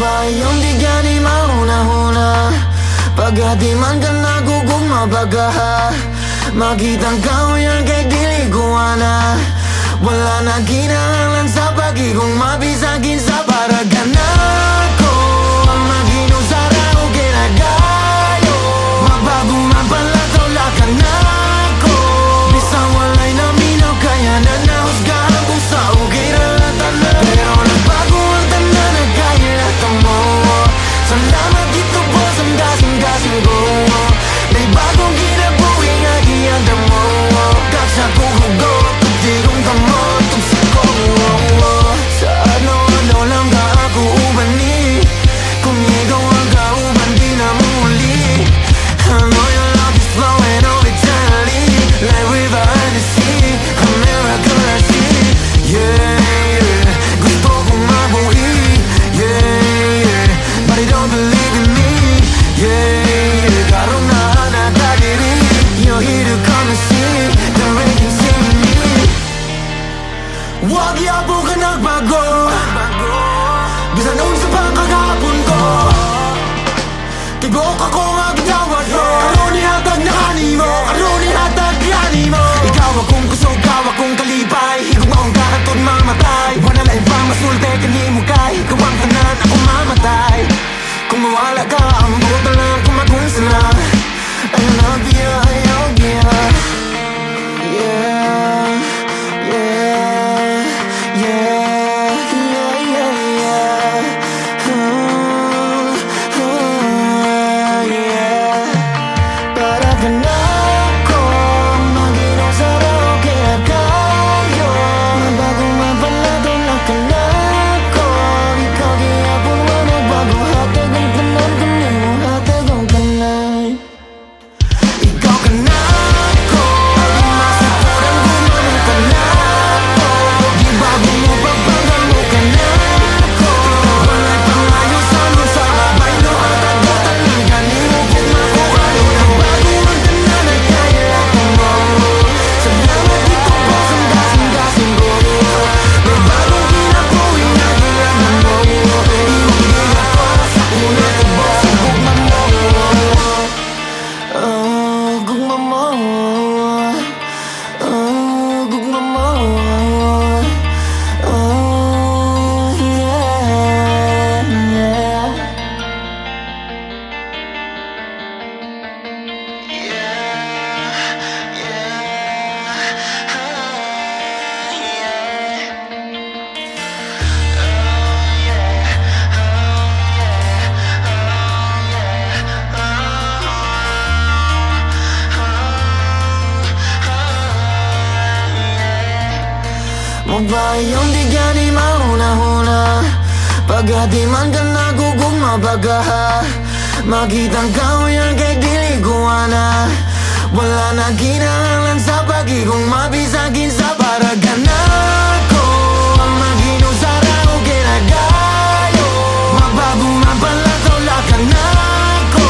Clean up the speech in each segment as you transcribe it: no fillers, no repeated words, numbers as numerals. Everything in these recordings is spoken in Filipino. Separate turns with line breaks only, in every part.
ba yung di gani mauna-huna? Pagati man ka nagugugma baga makitang kauyan kay dili kuwana. Wala na kinahanglan sa pagigong mabisagin sa paragana ko. Ang maginusara o kinagayo magbago man pala tawla ka na ko. Bisang walay naminaw kaya na nahusgahan kung sa okay ralatan na. Pero nagbago ang tanan na kaya lahat mo. Salamat dito po sa gasing ko. May bagong kinabuhi nga giyanda mo. Kaksa ko hugot di kong tamo tugsi ko. Sa ano lang ka ako ubani. Kung ikaw ang kauban di na muli. I know your love is flowing over eternally like river and the sea, a miracle I see. Yeah, gusto kong mabuhi. Yeah, but I don't believe in me. Yeah, karong nahanagagiri. You're here to come and see the rain can see me. Wag yapo ka nagbago bisan noon sa pagkagapon ko. Tibok ako ang ginawa ko. Karoon ihatag na kanimo, karoon ihatag gani mo. Ikaw akong kusog, ikaw akong kalipay. Higong akong kakatod mamatay. Wala na ibang masulte kanimo kay ikaw ang tanan ako mamatay. Kung mawala ka, ang buot na lang kung magunsala. I love you, I love you. Yeah, yeah, yeah, yeah, yeah, yeah. Yeah. Para ka na ako maginusara o kinagayo magbago man pala tawla ka na ko. Ikaw giyapon mo nagbago hatag ang tanan kanimo hatag ang tanan. Ikaw ka na ako di masipuran gumanong ka na ko. Di bago mo pagpanggal mo ka na ko. Wala'y pangayo sa lusa labay no hatag mo tanan kanimo kung makukalo. Nagbago ang tanan na kaya lahat mo. Salamat dito po sa gasing ko. May bagong kinabuhi na kailangan mo. Iwang giga ko sa una tubos sa gugma mo. Gugma mo. Gugma mo. Yeah, yeah. Magba yung di gani mauna-huna? Pagati man ka nagugugma baga makitang kauyan kay dili kuwana. Wala na kinahanglan sa pagigong mabisagin sa paragana ko. Ang maginusara o kinagayo magbago man pala tawla ka na ko.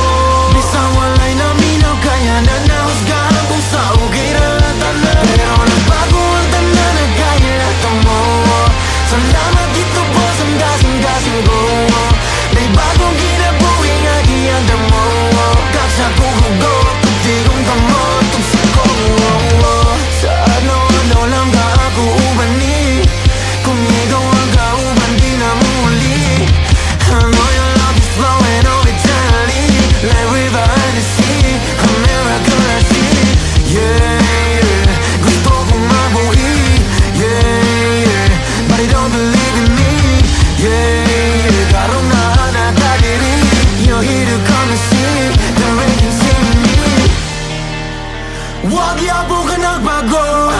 Bisang walay naminaw kaya na nahusgahan kung sa okay ralatan na. Pero nagbago ang tanan na kaya lahat mo. Salamat dito po sa gasing ko. May bagong kinabuhi nga giyanda mo. Kaksa ko hugot di kong tamo tugsi ko. Sa ano lang ka ako ubani. Kung ikaw ang kauban di na muli. I know your love is flowing over eternally like river and the sea, a miracle I see. Yeah, gusto kong mabuhi. Yeah, but I don't believe in me. Yeah, karong nahanagagiri. You're here to come and see the rain can see me. Wag yapo ka nagbago